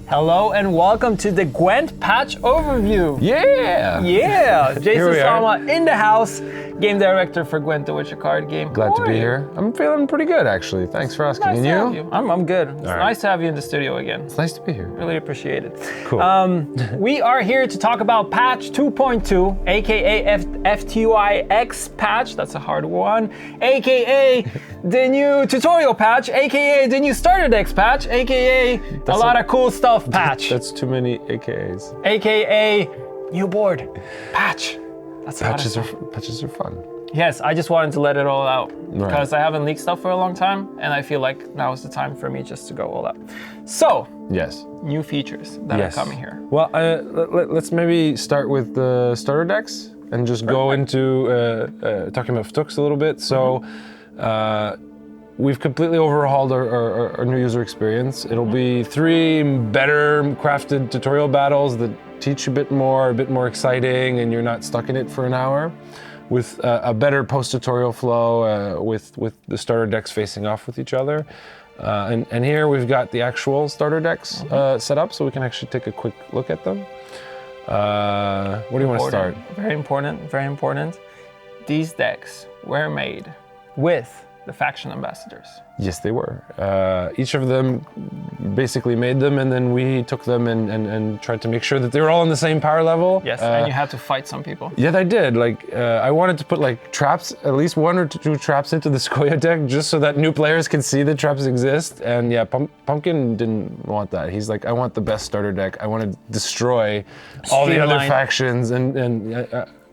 Hello and welcome to the Gwent patch overview. Yeah! Yeah! Jason Sama in the house, game director for Gwent, the Witcher card game. Glad to be here. I'm feeling pretty good, actually. Thanks for asking. Nice and to have you? you? I'm good. It's nice to have you in the studio again. It's nice to be here. Really appreciate it. Cool. We are here to talk about patch 2.2, aka FTYX patch, that's a hard one, aka the new tutorial patch, aka the new starter decks patch, aka a lot of cool stuff patch. That's too many AKAs. AKA new board patch. That's Patches are fun. Yes, I just wanted to let it all out because I haven't leaked stuff for a long time, and I feel like now is the time for me just to go all out. So, yes, new features that are coming here. Well, let's maybe start with the starter decks and just go into talking about Ftux a little bit. So. We've completely overhauled our new user experience. It'll be 3 better crafted tutorial battles that teach you a bit more exciting, and you're not stuck in it for an hour, with a better post-tutorial flow with the starter decks facing off with each other. And here we've got the actual starter decks set up, so we can actually take a quick look at them. Where do you want to start? Very important. These decks were made with the faction ambassadors. Yes, they were. Each of them basically made them, and then we took them and tried to make sure that they were all on the same power level. Yes, and you had to fight some people. Yeah, I did. Like, I wanted to put like traps, at least 1 or 2 traps into the Sequoia deck, just so that new players can see that traps exist. And yeah, Pumpkin didn't want that. He's like, I want the best starter deck. I want to destroy all the other factions.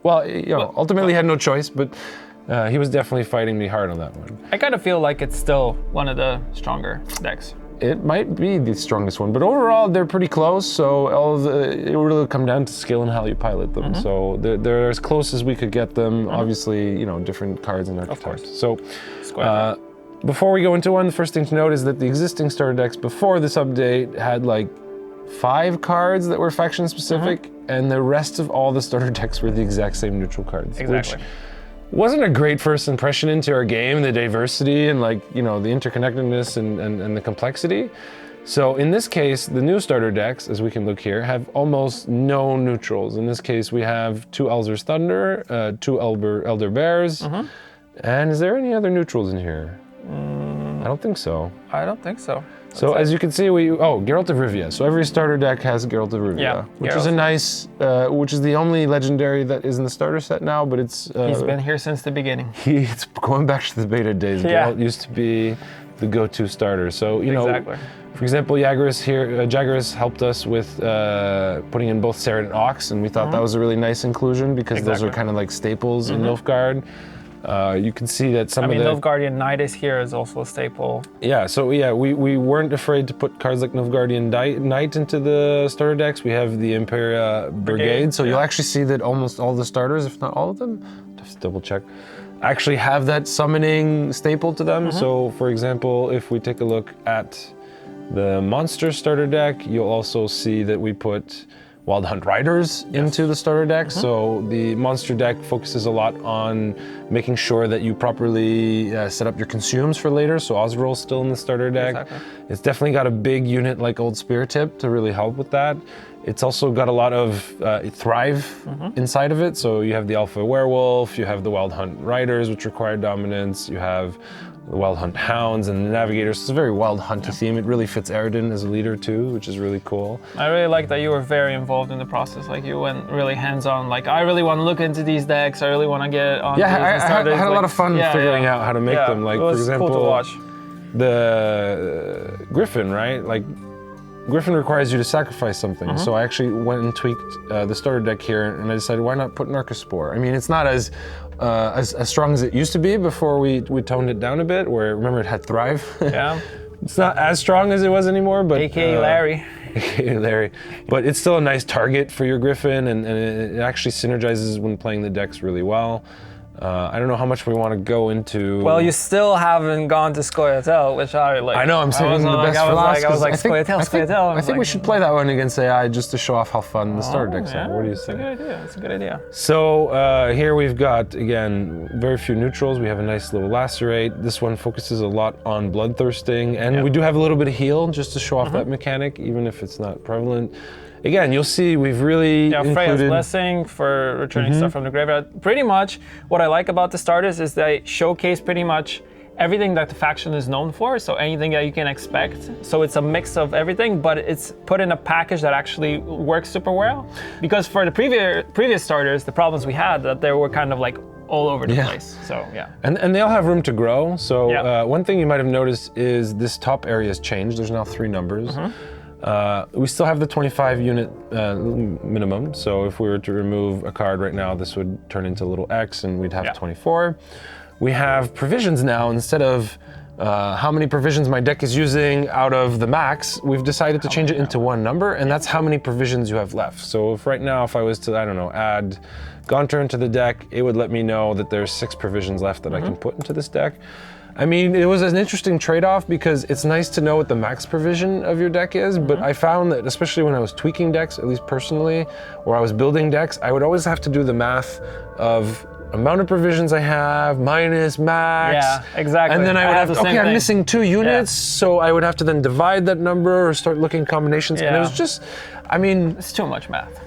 Well, ultimately had no choice, but he was definitely fighting me hard on that one. I kind of feel like it's still one of the stronger decks. It might be the strongest one, but overall they're pretty close. So it will really come down to skill and how you pilot them. So they're as close as we could get them. Obviously, different cards and archetypes. So before we go into one, the first thing to note is that the existing starter decks before this update had like 5 cards that were faction specific, and the rest of all the starter decks were the exact same neutral cards. Exactly. Which wasn't a great first impression into our game, the diversity and the interconnectedness and the complexity. So in this case, the new starter decks, as we can look here, have almost no neutrals. In this case, we have 2 Elzer's Thunder, 2 Elder Bears, and is there any other neutrals in here? I don't think so. I don't think so. So as you can see, Geralt of Rivia. So every starter deck has Geralt of Rivia, which is a nice, which is the only legendary that is in the starter set now, but it's... he's been here since the beginning. It's going back to the beta days. Geralt used to be the go-to starter. So, for example, Jaggeris helped us with putting in both Serret and Ox, and we thought that was a really nice inclusion because those are kind of like staples in Nilfgaard. You can see that some of the... Nilfgaardian Knight is here is also a staple. Yeah, so we weren't afraid to put cards like Nilfgaardian Knight into the starter decks. We have the Imperia Brigade, so you'll actually see that almost all the starters, if not all of them, just double check, actually have that summoning staple to them. So for example, if we take a look at the monster starter deck, you'll also see that we put Wild Hunt Riders into the starter deck. So the monster deck focuses a lot on making sure that you properly set up your consumes for later. So Osrol's still in the starter deck. It's definitely got a big unit like Old Spear Tip to really help with that. It's also got a lot of Thrive inside of it. So you have the Alpha Werewolf, you have the Wild Hunt Riders, which require dominance. You have the Wild Hunt Hounds and the Navigators. It's a very Wild Hunty theme. It really fits Aridin as a leader too, which is really cool. I really like that you were very involved in the process. Like you went really hands-on. Like I really want to look into these decks. I really want to get on. Yeah, I had a lot of fun figuring out how to make them. Like it was for example, cool to watch. The Griffin, right? Like Griffin requires you to sacrifice something. So I actually went and tweaked the starter deck here, and I decided why not put Narcospore? I mean, it's not as strong as it used to be before we toned it down a bit, where remember it had Thrive. Yeah. It's not as strong as it was anymore, but AKA Larry. AKA Larry. But it's still a nice target for your Griffin, and it actually synergizes when playing the decks really well. I don't know how much we want to go into. Well, you still haven't gone to Scoia'tael, which I like. I know, I'm saving the best for last. I was like, Scoia'tael. I think we should play that one against AI just to show off how fun the starter decks are. What do you say? That's a good idea. That's a good idea. So here we've got, again, very few neutrals. We have a nice little Lacerate. This one focuses a lot on bloodthirsting, and we do have a little bit of heal just to show off that mechanic, even if it's not prevalent. Again, you'll see we've really included... Freya's Blessing for returning stuff from the graveyard. Pretty much what I like about the starters is they showcase pretty much everything that the faction is known for, so anything that you can expect. So it's a mix of everything, but it's put in a package that actually works super well. Because for the previous starters, the problems we had, that they were kind of like all over the place. So yeah. And they all have room to grow. So one thing you might have noticed is this top area has changed. There's now 3 numbers. We still have the 25 unit minimum, so if we were to remove a card right now, this would turn into a little X and we'd have 24. We have provisions now. Instead of how many provisions my deck is using out of the max, we've decided to change it into one number, and that's how many provisions you have left. So if right now, if I was to, I don't know, add Gaunter into the deck, it would let me know that there's 6 provisions left that I can put into this deck. I mean, it was an interesting trade-off because it's nice to know what the max provision of your deck is, but I found that especially when I was tweaking decks, at least personally, or I was building decks, I would always have to do the math of amount of provisions I have minus max. Yeah, exactly. And then I would have to, okay, I'm missing 2 units, so I would have to then divide that number or start looking combinations. And it was just, I mean... It's too much math.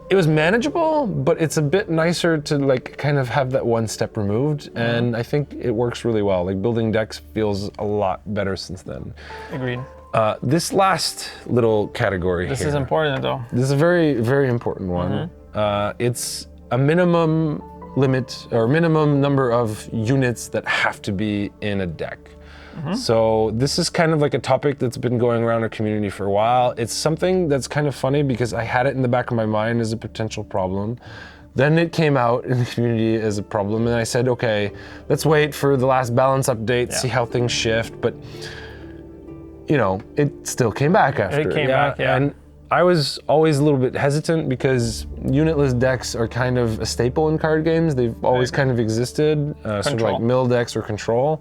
It was manageable, but it's a bit nicer to like kind of have that one step removed, and I think it works really well. Like building decks feels a lot better since then. Agreed. This last little category This here, is important though. This is a very, very important one. It's a minimum limit or minimum number of units that have to be in a deck. So this is kind of like a topic that's been going around our community for a while. It's something that's kind of funny because I had it in the back of my mind as a potential problem. Then it came out in the community as a problem, and I said, okay, let's wait for the last balance update, see how things shift. But, you know, it still came back after. It came back, And I was always a little bit hesitant because unitless decks are kind of a staple in card games. They've always kind of existed, sort of like mill decks or control.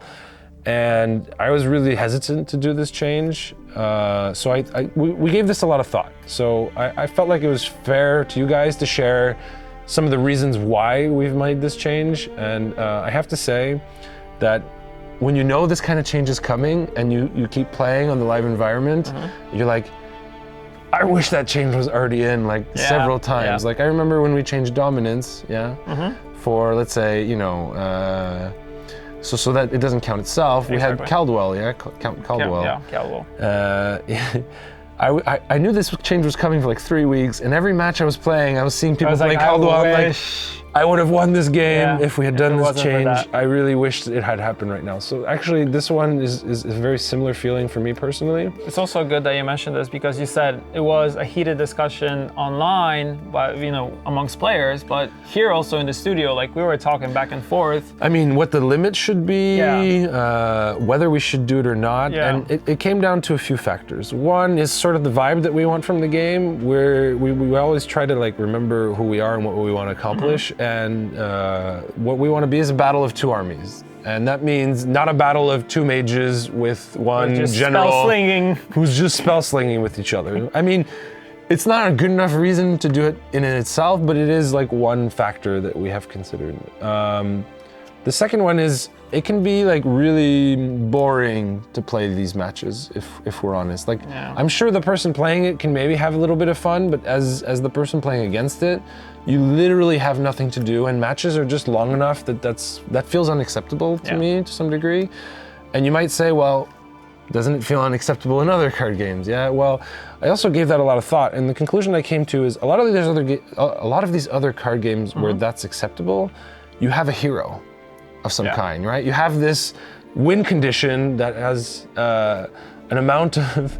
And I was really hesitant to do this change. So we gave this a lot of thought. So I felt like it was fair to you guys to share some of the reasons why we've made this change. And I have to say that when you know this kind of change is coming and you keep playing on the live environment, you're like, I wish that change was already in like several times. Like I remember when we changed dominance, for let's say, you know, so that it doesn't count itself. We had Caldwell, Caldwell. Yeah, Caldwell. I knew this change was coming for like 3 weeks, and every match I was playing, I was seeing people play Caldwell. I'm like, I would have won this game if we had done this change. I really wished it had happened right now. So actually, this one is a very similar feeling for me personally. It's also good that you mentioned this because you said it was a heated discussion online, but amongst players. But here also in the studio, like we were talking back and forth. I mean, what the limit should be, whether we should do it or not, and it came down to a few factors. One is sort of the vibe that we want from the game, where we always try to like remember who we are and what we want to accomplish. And what we want to be is a battle of 2 armies. And that means not a battle of 2 mages with one general who's just spell slinging with each other. I mean, it's not a good enough reason to do it in itself, but it is like one factor that we have considered. The second one is it can be like really boring to play these matches if we're honest. Like I'm sure the person playing it can maybe have a little bit of fun, but as the person playing against it, you literally have nothing to do, and matches are just long enough that feels unacceptable to me to some degree. And you might say, well, doesn't it feel unacceptable in other card games? Yeah, well, I also gave that a lot of thought, and the conclusion I came to is a lot of these other card games where that's acceptable, you have a hero of some kind, right? You have this win condition that has an amount of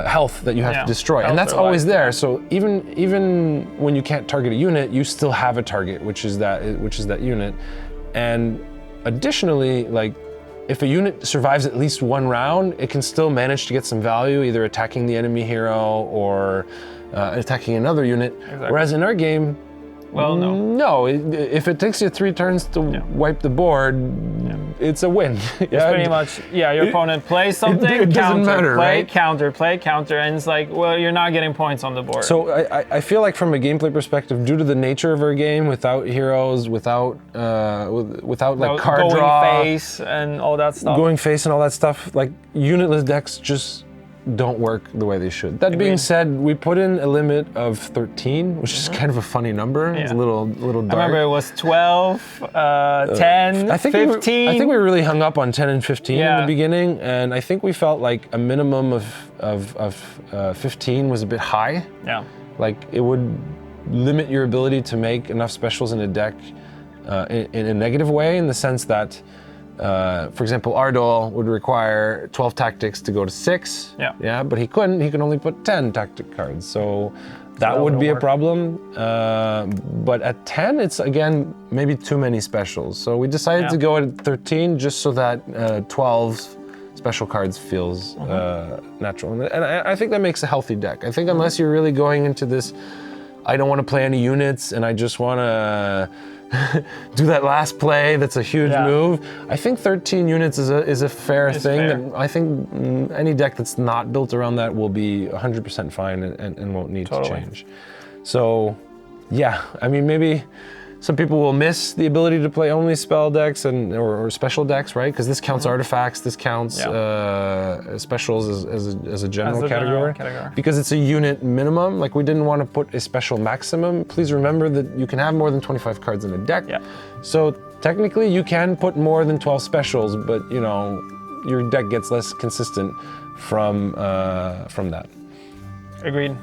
health that you have to destroy, and that's always there. So even when you can't target a unit, you still have a target, which is that unit. And additionally, like if a unit survives at least 1 round, it can still manage to get some value, either attacking the enemy hero or attacking another unit. Whereas in our game, Well, no. No, if it takes you 3 turns to wipe the board, it's a win. It's pretty much, your opponent plays something, it doesn't matter, play, right? play, counter, and it's like, well, you're not getting points on the board. So I feel like from a gameplay perspective, due to the nature of our game, without heroes, without like card going draw, face and all that stuff. going face and all that stuff, like unitless decks just don't work the way they should. That being said, we put in a limit of 13, which is kind of a funny number. It's a little dark. I remember it was 12, 10, I think 15. I think we really hung up on 10 and 15 in Yeah. the beginning, and I think we felt like a minimum of 15 was a bit high. Yeah. Like it would limit your ability to make enough specials in a deck in a negative way, in the sense that, for example, Ardol would require 12 tactics to go to 6. Yeah. Yeah, but he couldn't. He could only put 10 tactic cards. So that would be a problem. But at 10, it's again maybe too many specials. So we decided to go at 13 just so that 12 special cards feels natural. And I think that makes a healthy deck. I think unless you're really going into this, I don't want to play any units and I just want to do that last play that's a huge move. I think 13 units is a fair thing. Fair. And I think any deck that's not built around that will be 100% fine and won't need to change. So yeah, I mean, maybe some people will miss the ability to play only spell decks or special decks, right? Because this counts artifacts, this counts specials as a general category. Because it's a unit minimum. Like we didn't want to put a special maximum. Please remember that you can have more than 25 cards in a deck. Yeah. So technically you can put more than 12 specials, but you know, your deck gets less consistent from that. Agreed.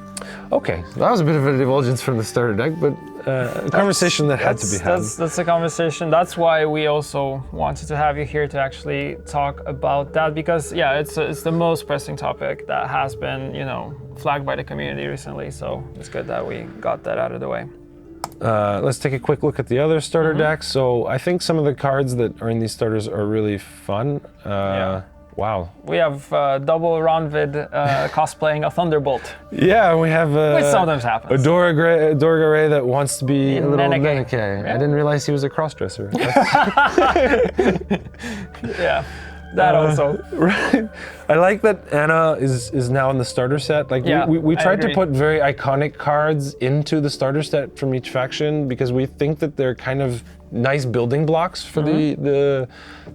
Okay, that was a bit of a divulgence from the starter deck, but a conversation that had to be had. That's a conversation. That's why we also wanted to have you here to actually talk about that, because it's the most pressing topic that has been, flagged by the community recently. So it's good that we got that out of the way. Let's take a quick look at the other starter decks. So I think some of the cards that are in these starters are really fun. Wow. We have double Ronvid cosplaying a Thunderbolt. Yeah, we have Which sometimes happens. a Dorgray that wants to be a little Neneke. Neneke. I didn't realize he was a crossdresser. Yeah, that also. Right. I like that Anna is now in the starter set. Like we tried to put very iconic cards into the starter set from each faction because we think that they're kind of nice building blocks for the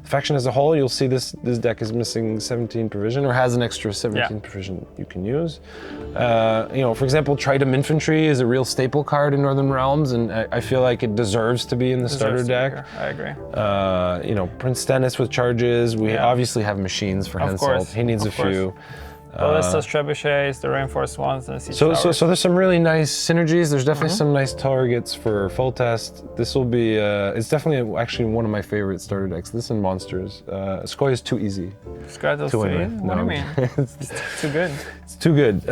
faction as a whole. You'll see this deck is missing 17 provision, or has an extra 17 provision you can use. For example, Tritum Infantry is a real staple card in Northern Realms, and I feel like it deserves to be in the starter deck. I agree. Prince Stennis with charges. We obviously have machines for Henselt. He needs a few. Ballistas, Trebuchets, the reinforced ones, and Siege So Towers. there's some really nice synergies. There's definitely some nice targets for full test. This will be, it's definitely actually one of my favorite starter decks. This and Monsters. Skoy is too easy. Skoy is to too win easy? with. What do you mean? It's too good. It's too good.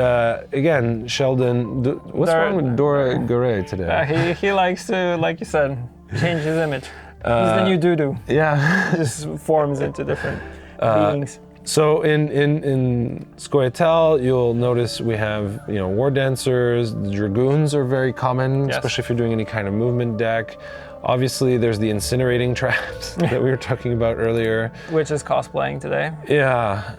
Again, Sheldon, what's wrong with Dora Garay today? He likes to, like you said, change his image. He's the new doo-doo. Yeah. Just forms into different beings. So in Scoia'tael, you'll notice we have War Dancers. The Dragoons are very common, especially if you're doing any kind of movement deck. Obviously, there's the incinerating traps that we were talking about earlier. Which is cosplaying today. Yeah,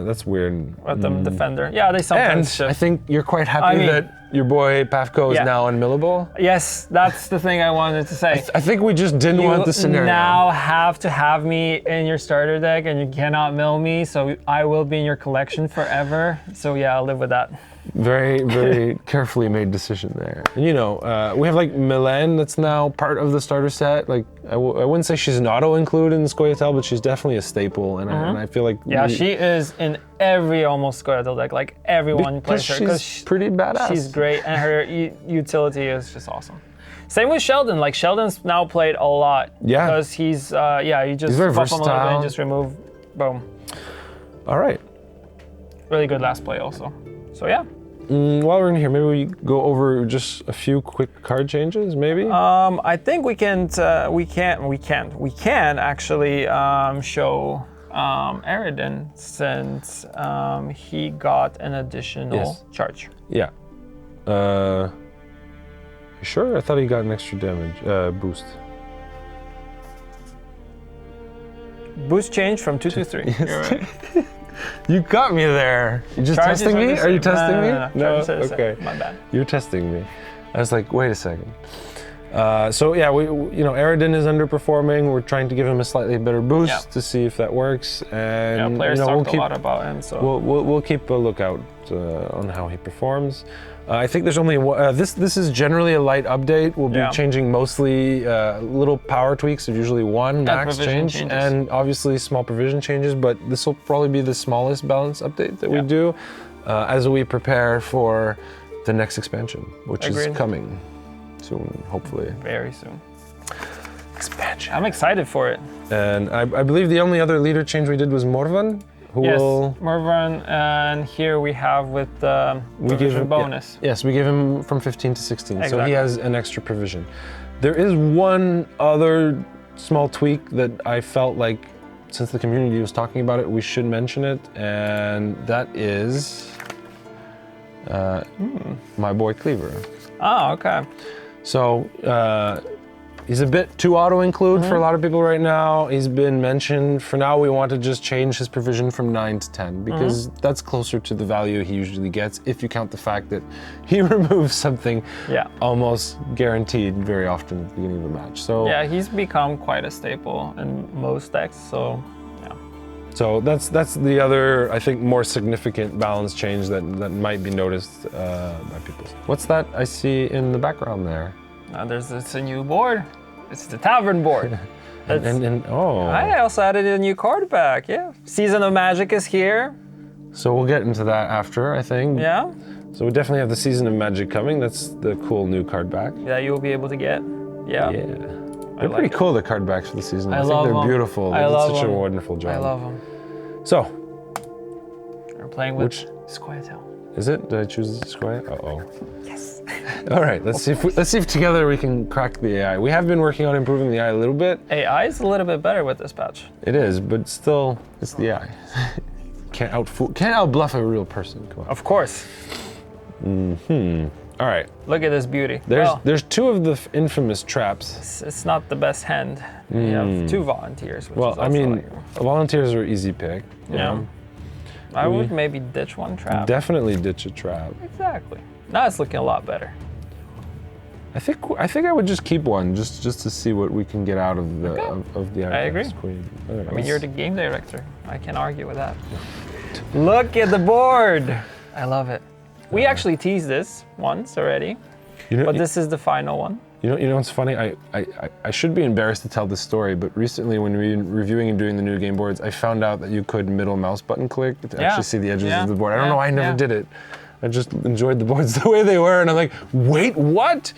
that's weird. With the Defender. Yeah, they sometimes shift. I think you're quite happy that your boy Pavko is now unmillable. Yes, that's the thing I wanted to say. I think we just didn't want the scenario. You now have to have me in your starter deck, and you cannot mill me, so I will be in your collection forever. So yeah, I'll live with that. Very, very carefully made decision there. And, we have like Milan that's now part of the starter set. Like I wouldn't say she's an auto include in Scoia'tael, but she's definitely a staple. And I feel like she is in every almost Scoia'tael deck. Like everyone plays her because she's pretty badass. She's great, and her utility is just awesome. Same with Sheldon. Like Sheldon's now played a lot. Yeah. Because he's you just buff him a little bit and just remove, boom. All right. Really good last play also. So yeah. While we're in here, maybe we go over just a few quick card changes, maybe? I think we can actually show Aridin, since he got an additional charge. Yeah. Sure? I thought he got an extra damage boost. Boost change from 2 to 3. Yes. You're right. You got me there. You just Charges testing are me? the Are you same. testing me? No. Charges are the same. Okay. My bad. You're testing me. I was like, wait a second. So yeah, Aradin is underperforming. We're trying to give him a slightly better boost to see if that works. And Players we'll talked keep, a lot about him, so we'll keep a lookout on how he performs. I think there's only this is generally a light update. We'll be changing mostly little power tweaks of usually one max change, and obviously small provision changes. But this will probably be the smallest balance update that we do as we prepare for the next expansion, which is coming soon, hopefully. Very soon. Expansion. I'm excited for it. And I believe the only other leader change we did was Morvan. Morvan, and here we have with the provision bonus. Yes, we gave him from 15 to 16, exactly. So he has an extra provision. There is one other small tweak that I felt like, since the community was talking about it, we should mention it, and that is my boy Cleaver. Oh, okay. So he's a bit too auto-include for a lot of people right now. He's been mentioned. For now, we want to just change his provision from 9 to 10 because that's closer to the value he usually gets if you count the fact that he removes something almost guaranteed very often at the beginning of a match. So yeah, he's become quite a staple in most decks, so yeah. So that's the other, I think, more significant balance change that might be noticed by people. What's that I see in the background there? It's a new board. It's the Tavern Board. I also added a new card back, Season of Magic is here. So we'll get into that after, I think. Yeah. So we definitely have the Season of Magic coming. That's the cool new card back. Yeah, you'll be able to get. Yeah. They're pretty cool, the card backs for the season. I think they're beautiful. They did such a wonderful job. I love them. So. We're playing with Squirtle. Is it? Did I choose Square? Uh-oh. Yes. All right, let's see if together we can crack the AI. We have been working on improving the AI a little bit. AI is a little bit better with this patch. It is, but still, it's the AI. Can't outbluff a real person. Come on. Of course. All right. Look at this beauty. There's two of the infamous traps. It's not the best hand. You have 2 volunteers. Which is I mean, volunteers are easy pick. You know? I would maybe ditch one trap. Definitely ditch a trap. Exactly. Now it's looking a lot better. I think I would just keep one just to see what we can get out of the I agree. Queen. I mean, you're the game director. I can't argue with that. Look at the board. I love it. We actually teased this once already, but this is the final one. You know what's funny? I should be embarrassed to tell this story, but recently when we were reviewing and doing the new game boards, I found out that you could middle mouse button click to actually see the edges of the board. I don't know why I never did it. I just enjoyed the boards the way they were, and I'm like, wait, what?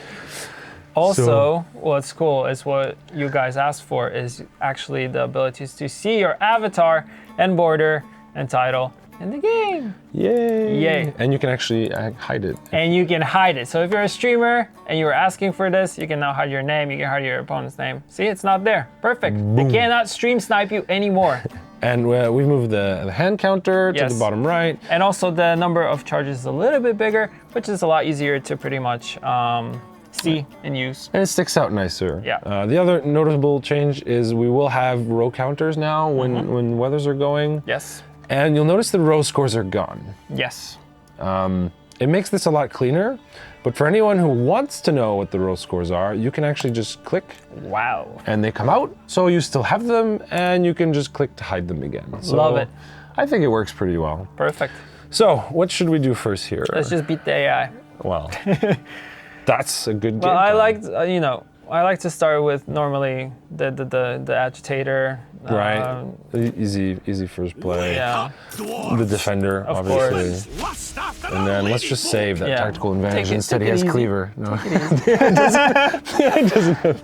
Also, what's cool is what you guys asked for is actually the ability to see your avatar and border and title in the game. Yay! Yay! And you can actually hide it. And you can hide it. So if you're a streamer and you were asking for this, you can now hide your name. You can hide your opponent's name. See, it's not there. Perfect. Boom. They cannot stream snipe you anymore. And we moved the hand counter to the bottom right. And also the number of charges is a little bit bigger, which is a lot easier to pretty much see and use. And it sticks out nicer. Yeah. The other noticeable change is we will have row counters now when weathers are going. Yes. And you'll notice the row scores are gone. Yes. It makes this a lot cleaner, but for anyone who wants to know what the row scores are, you can actually just click. Wow. And they come out, so you still have them, and you can just click to hide them again. So love it. I think it works pretty well. Perfect. So, what should we do first here? Let's just beat the AI. Well, that's a good game. Well, I liked, I like to start with normally the agitator. Right. Easy first play. Yeah. The defender, of obviously. Course. And then let's just save that tactical advantage. Instead, he has cleaver. No. It doesn't have.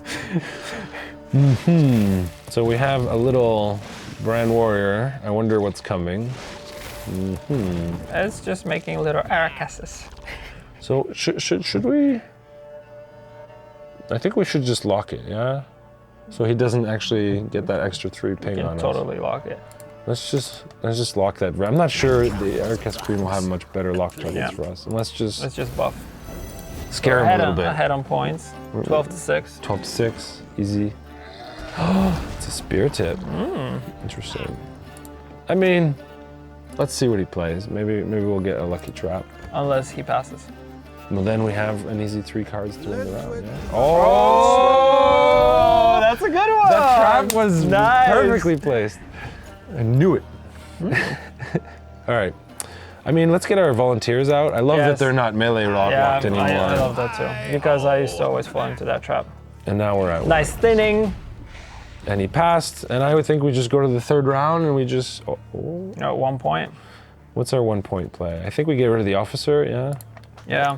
So we have a little brand warrior. I wonder what's coming. It's just making little Aracasses. So should we? I think we should just lock it, yeah? So he doesn't actually get that extra 3 ping on us. Totally lock it. Let's just lock that. I'm not sure the Aracas Queen will have much better lock targets for us. And let's just buff. Scare him a little bit. Ahead on points. 12 to 6. 12 to 6, easy. It's a spear tip. Interesting. I mean, let's see what he plays. Maybe we'll get a lucky trap. Unless he passes. Well, then we have an easy 3 cards to win the round. Yeah. Oh, that's a good one. That trap was nice. perfectly placed. I knew it. All right. I mean, let's get our volunteers out. I love that they're not melee locked anymore. I love that too. Because I used to always fall into that trap. And now we're at nice thinning. And he passed, and I would think we just go to the 3rd round and we just... At 1 point. What's our 1 point play? I think we get rid of the officer, yeah? Yeah.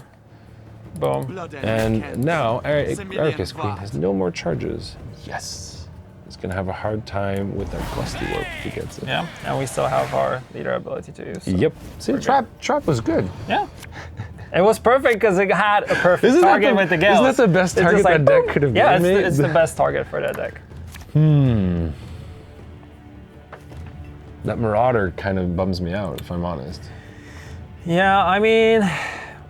Boom. And now, Ericus Queen has no more charges. Yes. He's gonna have a hard time with that gusty work if he gets it. Yeah, and we still have our leader ability to use. So yep. See, trap was good. Yeah. It was perfect because it had a perfect target with the Gales. Isn't that the best target that deck could have been? Yeah, it's the best target for that deck. That Marauder kind of bums me out, if I'm honest. Yeah, I mean,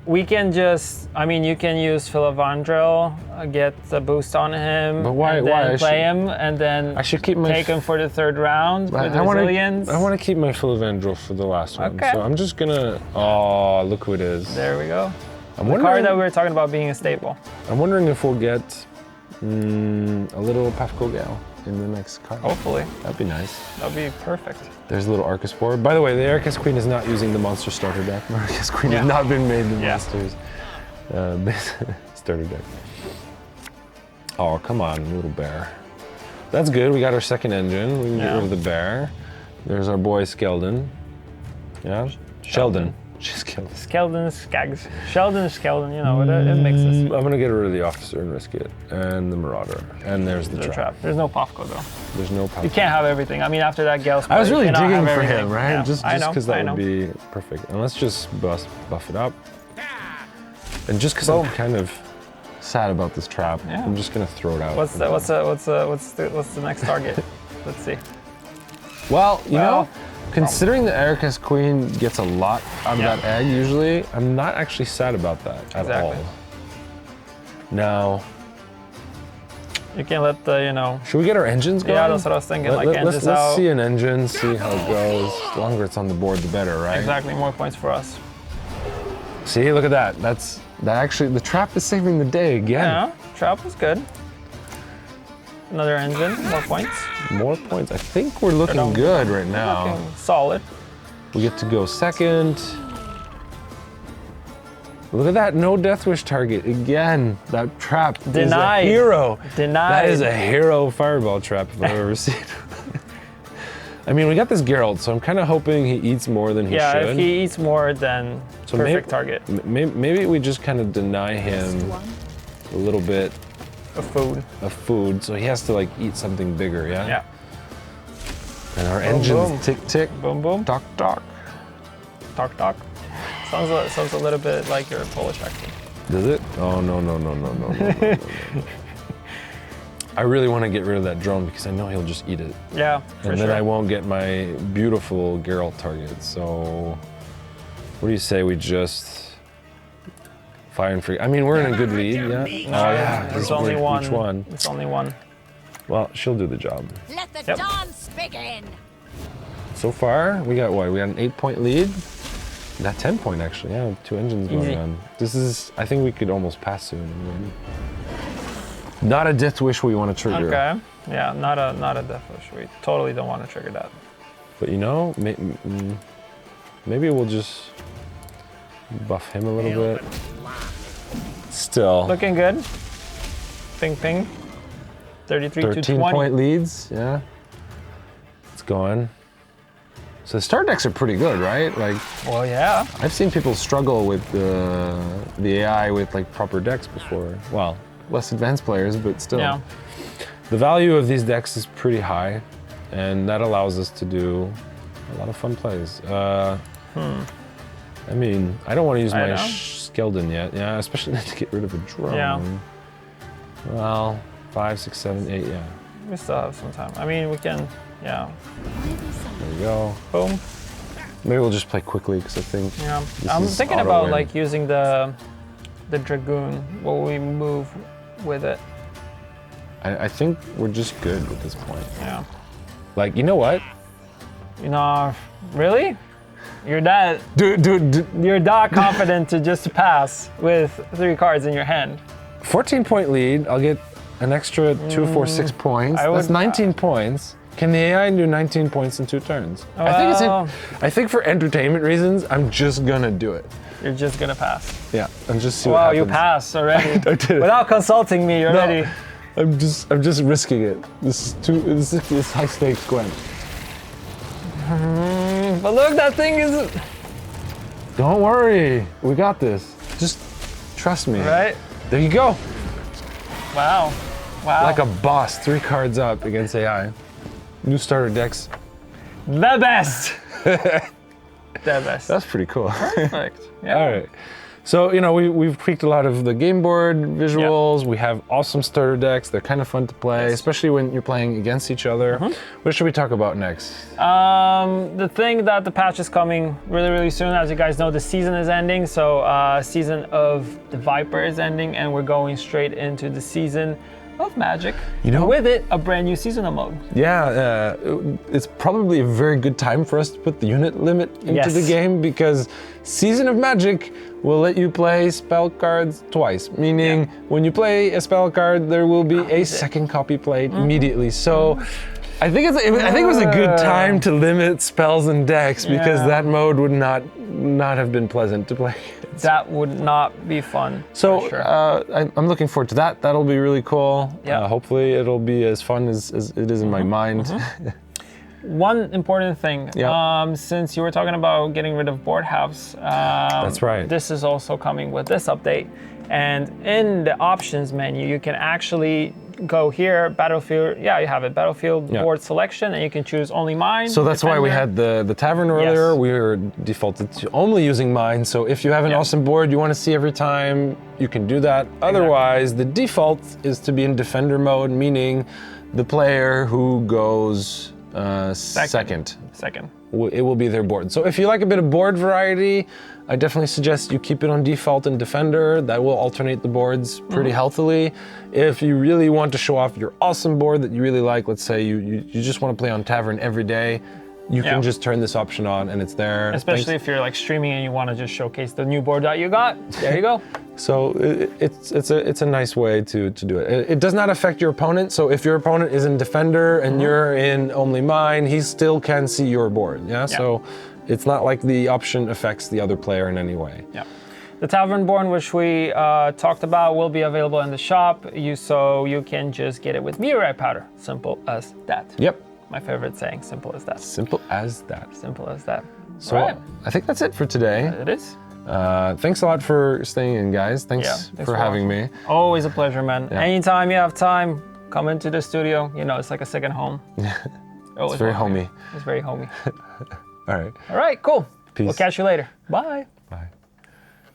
we can just, you can use Philavandrel, get the boost on him, but why play him, and then I should keep take him for the 3rd round with resilience. I want to keep my Philavandrel for the last one, so I'm just gonna, look who it is. There we go. The card that we were talking about being a staple. I'm wondering if we'll get a little Pafko Gale in the next card. Hopefully. That'd be nice. That'd be perfect. There's a little Arcus Board. By the way, the Ericus Queen is not using the monster starter deck. The Ericus Queen has not been made the monsters starter deck. Oh, come on, little bear. That's good. We got our 2nd engine. We can get rid of the bear. There's our boy Skeldon. Yeah? Sheldon. Skeldon, Skags. Sheldon, Skeldon, you know, it mixes. I'm gonna get rid of the officer and risk it. And the Marauder. And there's the trap. There's no Pafko though. There's no Pafko. You can't have everything. After that Gale's play, I was really digging for him, right? Yeah, just because that would be perfect. And let's just buff it up. And just because I'm kind of sad about this trap, I'm just gonna throw it out. What's the next target? Let's see. Well, you know, considering the Ericus Queen gets a lot out of that egg usually, I'm not actually sad about that at all. Now, you can let the, should we get our engines going? Yeah, that's what I was thinking. Let's see an engine, see how it goes. The longer it's on the board, the better, right? Exactly, more points for us. See, look at that. That actually, the trap is saving the day again. Yeah, trap was good. Another engine, more points. More points. I think we're looking good right now. Looking solid. We get to go 2nd. Look at that, no Death Wish target. Again, that trap Denied. is a hero. Denied. That is a hero fireball trap if I've ever seen it. We got this Geralt, so I'm kind of hoping he eats more than he should. Yeah, if he eats more, then perfect target. Maybe we just kind of deny him a little bit of food, so he has to eat something bigger, yeah? Yeah. And our engines tick tick. Boom boom. Tock tock. Tock tock. Sounds a little bit like your Polish accent. Does it? Oh no. I really want to get rid of that drone because I know he'll just eat it. Yeah, and then I won't get my beautiful Geralt target. So what do you say we just fire and free? We're in a good lead, yeah? Oh yeah, it's only one. Each one. It's only one. Well, she'll do the job. Let the dance begin. So far, we got what? We got an 8-point lead. Got 10 point actually, yeah, 2 engines going on. I think we could almost pass soon. Not a Death Wish we want to trigger. Okay, yeah, not a Death Wish. We totally don't want to trigger that. But maybe we'll just buff him a little bit. Still. Looking good. Ping ping. 33 to 20. 13-point leads, yeah. It's going. So the start decks are pretty good, right? Well, yeah. I've seen people struggle with the AI with proper decks before. Well, less advanced players, but still. Yeah. The value of these decks is pretty high, and that allows us to do a lot of fun plays. I don't want to use my Skeldon yet. Yeah, especially to get rid of a drone. Yeah. Well, 5, 6, 7, 8, yeah. We still have some time. We can, yeah. There we go. Boom. Maybe we'll just play quickly because I think. Yeah. I'm thinking about using the the Dragoon? Will we move with it? I think we're just good at this point. Yeah. Like, you know what? You know, really? You're that Dude. you're that confident to just pass with 3 cards in your hand. 14-point lead. I'll get an extra 2, 4, 6 points. That's 19 points. Can the AI do 19 points in 2 turns? I think for entertainment reasons, I'm just gonna do it. You're just gonna pass. Yeah, and just see what Wow, happens. you passed already. I did it. Without consulting me already. I'm just risking it. This is high stakes, Gwent. But look, that thing is Don't worry, we got this. Just trust me. right. There you go. Wow. Like a boss, 3 cards up against AI. New starter decks. The best. The best. That's pretty cool. Perfect. Yeah. All right. So, we've tweaked a lot of the game board visuals. We have awesome starter decks. They're kind of fun to play, especially when you're playing against each other. What should we talk about next? The thing that the patch is coming really, really soon. As you guys know, the season is ending. So season of the Viper is ending, and we're going straight into the season of Magic. With it, a brand new seasonal mode. Yeah, it's probably a very good time for us to put the unit limit into the game, because Season of Magic will let you play spell cards twice, meaning when you play a spell card, there will be a second copy played immediately. So I think it was a good time to limit spells and decks, because that mode would not have been pleasant to play. That would not be fun. So for sure. I'm looking forward to that. That'll be really cool. Yeah. Hopefully it'll be as fun as it is in my mind. One important thing, since you were talking about getting rid of board halves, That's right. This is also coming with this update. And in the options menu, you can actually go here, battlefield, you have it, battlefield board selection, and you can choose only mine. So that's why we had the tavern earlier. Yes. We were defaulted to only using mine. So if you have an awesome board you want to see every time, you can do that. Otherwise, the default is to be in defender mode, meaning the player who goes second. It will be their board. So if you like a bit of board variety, I definitely suggest you keep it on default in Defender. That will alternate the boards pretty healthily. If you really want to show off your awesome board that you really like, let's say you just want to play on Tavern every day, you can just turn this option on and it's there. Especially if you're like streaming and you want to just showcase the new board that you got. There you go. So it's a nice way to do it. It does not affect your opponent. So if your opponent is in Defender and you're in only mine, he still can see your board. Yeah. So it's not like the option affects the other player in any way. Yeah. The Tavern Board, which we talked about, will be available in the shop. So you can just get it with meteorite powder. Simple as that. Yep. My favorite saying, simple as that. Simple as that. Simple as that. So I think that's it for today. It is. Thanks a lot for staying in, guys. Thanks for having me. Always a pleasure, man. Yeah. Anytime you have time, come into the studio. It's like a second home. It's very homey. It's very homey. All right. All right, cool. Peace. We'll catch you later. Bye.